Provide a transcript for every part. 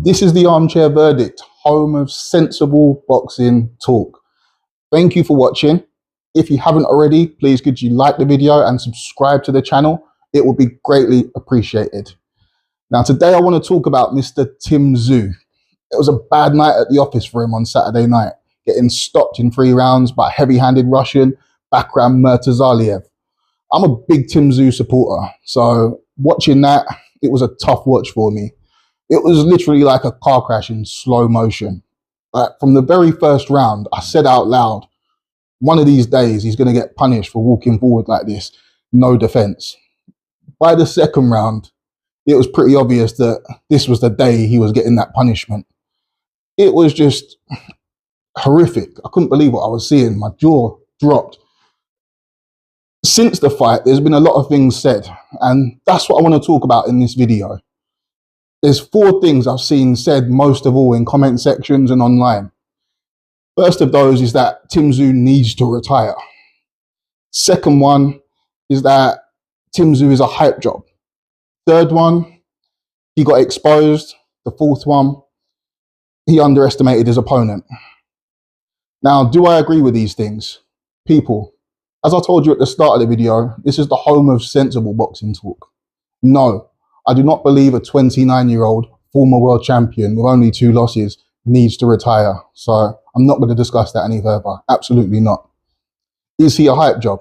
This is the Armchair Verdict, home of sensible boxing talk. Thank you for watching. If you haven't already, please could you like the video and subscribe to the channel? It will be greatly appreciated. Now today I want to talk about Mr. Tim Tszyu. It was a bad night at the office for him on Saturday night, getting stopped in 3 rounds by heavy-handed Russian Bakram Murtazaliev. I'm a big Tim Tszyu supporter, so watching that, it was a tough watch for me. It was literally like a car crash in slow motion. From the very first round, I said out loud, one of these days he's going to get punished for walking forward like this, no defense. By the second round, it was pretty obvious that this was the day he was getting that punishment. It was just horrific. I couldn't believe what I was seeing. My jaw dropped. Since the fight, there's been a lot of things said, and that's what I want to talk about in this video. There's 4 things I've seen said most of all in comment sections and online. First of those is that Tim Tszyu needs to retire. Second one is that Tim Tszyu is a hype job. Third one, he got exposed. The fourth one, he underestimated his opponent. Now, do I agree with these things? People, as I told you at the start of the video, this is the home of sensible boxing talk. No, I do not believe a 29-year-old former world champion with only 2 losses needs to retire. So I'm not going to discuss that any further. Absolutely not. Is he a hype job?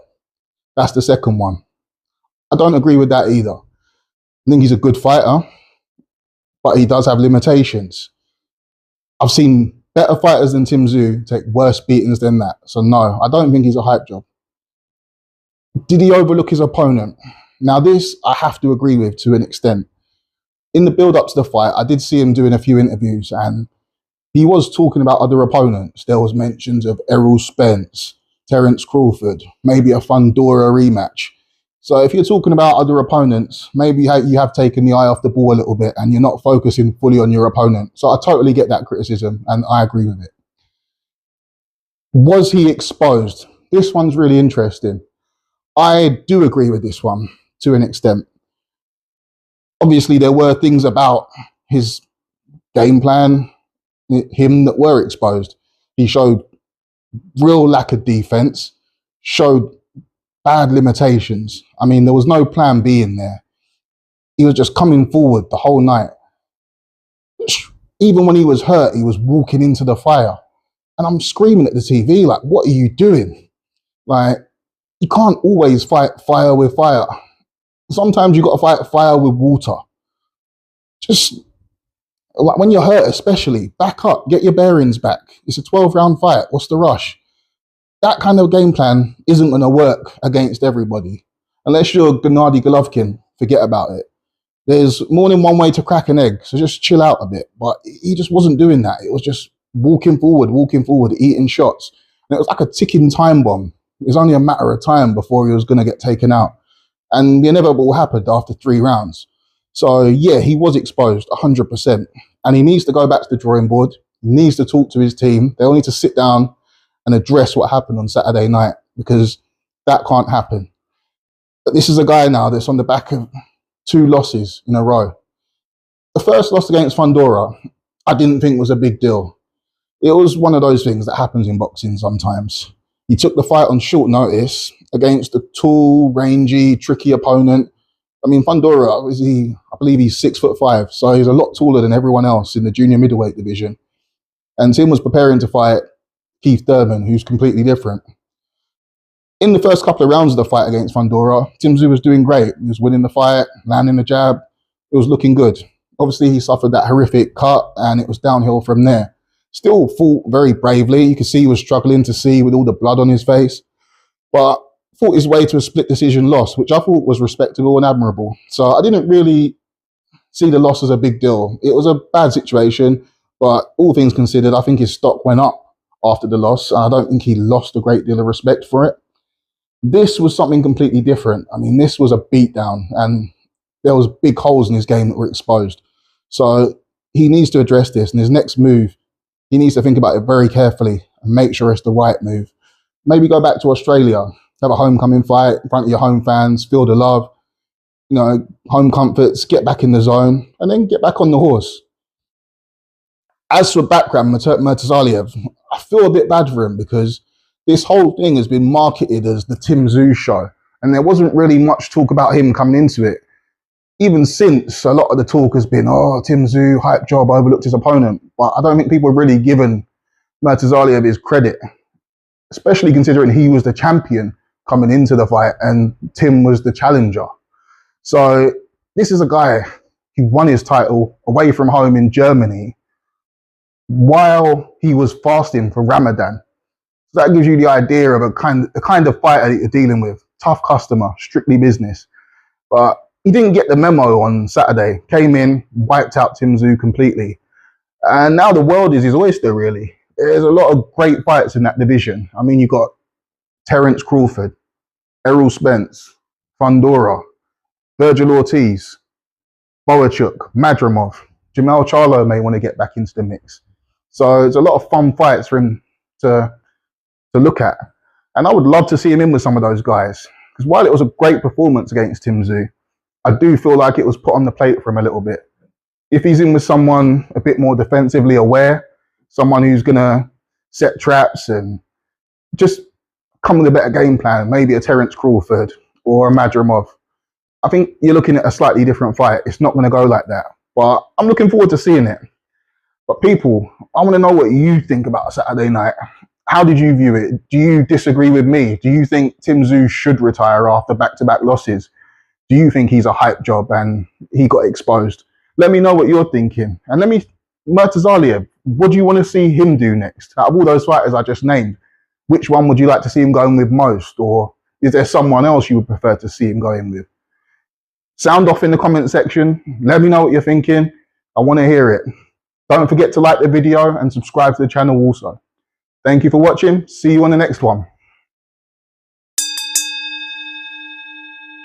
That's the second one. I don't agree with that either. I think he's a good fighter, but he does have limitations. I've seen better fighters than Tim Tszyu take worse beatings than that. So no, I don't think he's a hype job. Did he overlook his opponent? Now this, I have to agree with to an extent. In the build-up to the fight, I did see him doing a few interviews and he was talking about other opponents. There was mentions of Errol Spence, Terence Crawford, maybe a Fundora rematch. So if you're talking about other opponents, maybe you have taken the eye off the ball a little bit and you're not focusing fully on your opponent. So I totally get that criticism and I agree with it. Was he exposed? This one's really interesting. I do agree with this one to an extent. Obviously, there were things about his game plan, him that were exposed. He showed real lack of defense, showed bad limitations. I mean, there was no plan B in there. He was just coming forward the whole night. Even when he was hurt, he was walking into the fire. And I'm screaming at the TV, like, what are you doing? Like, you can't always fight fire with fire. Sometimes you got to fight fire with water. Just like when you're hurt, especially, back up, get your bearings back. It's a 12-round fight. What's the rush? That kind of game plan isn't going to work against everybody. Unless you're Gennady Golovkin, forget about it. There's more than one way to crack an egg, so just chill out a bit. But he just wasn't doing that. It was just walking forward, eating shots. And it was like a ticking time bomb. It was only a matter of time before he was going to get taken out. And the inevitable happened after 3 rounds. So yeah, he was exposed 100%. And he needs to go back to the drawing board. He needs to talk to his team. They'll need to sit down and address what happened on Saturday night, because that can't happen. But this is a guy now that's on the back of 2 losses in a row. The first loss against Fundora, I didn't think was a big deal. It was one of those things that happens in boxing sometimes. He took the fight on short notice against a tall, rangy, tricky opponent. I mean, Fundora, I believe he's 6'5", so he's a lot taller than everyone else in the junior middleweight division. And Tim was preparing to fight Keith Durban, who's completely different. In the first couple of rounds of the fight against Fundora, Tim Tszyu was doing great. He was winning the fight, landing the jab. It was looking good. Obviously, he suffered that horrific cut, and it was downhill from there. Still fought very bravely. You could see he was struggling to see with all the blood on his face, but fought his way to a split decision loss, which I thought was respectable and admirable. So I didn't really see the loss as a big deal. It was a bad situation, but all things considered, I think his stock went up after the loss, and I don't think he lost a great deal of respect for it. This was something completely different. I mean, this was a beatdown, and there was big holes in his game that were exposed. So he needs to address this, and his next move, he needs to think about it very carefully and make sure it's the right move. Maybe go back to Australia, have a homecoming fight in front of your home fans, feel the love, home comforts, get back in the zone, and then get back on the horse. As for Bakram Murtazaliev, I feel a bit bad for him because this whole thing has been marketed as the Tim Tszyu show, and there wasn't really much talk about him coming into it. Even since, a lot of the talk has been, oh, Tim Tszyu, hype job, overlooked his opponent. But I don't think people have really given Murtazaliev his credit, especially considering he was the champion coming into the fight and Tim was the challenger. So this is a guy who won his title away from home in Germany while he was fasting for Ramadan. So that gives you the idea of the kind of fighter that you're dealing with. Tough customer, strictly business. But he didn't get the memo on Saturday. Came in, wiped out Tim Tszyu completely. And now the world is his oyster, really. There's a lot of great fights in that division. I mean, you've got Terence Crawford, Errol Spence, Fundora, Virgil Ortiz, Boachuk, Madrimov. Jamel Charlo may want to get back into the mix. So there's a lot of fun fights for him to look at. And I would love to see him in with some of those guys. Because while it was a great performance against Tim Tszyu, I do feel like it was put on the plate for him a little bit. If he's in with someone a bit more defensively aware, someone who's going to set traps and just come with a better game plan, maybe a Terence Crawford or a Madrimov, I think you're looking at a slightly different fight. It's not going to go like that. But I'm looking forward to seeing it. But people, I want to know what you think about Saturday night. How did you view it? Do you disagree with me? Do you think Tim Tszyu should retire after back-to-back losses? Do you think he's a hype job and he got exposed? Let me know what you're thinking. And Murtazaliev, what do you want to see him do next? Out of all those fighters I just named, which one would you like to see him going with most? Or is there someone else you would prefer to see him going with? Sound off in the comment section. Let me know what you're thinking. I want to hear it. Don't forget to like the video and subscribe to the channel also. Thank you for watching. See you on the next one.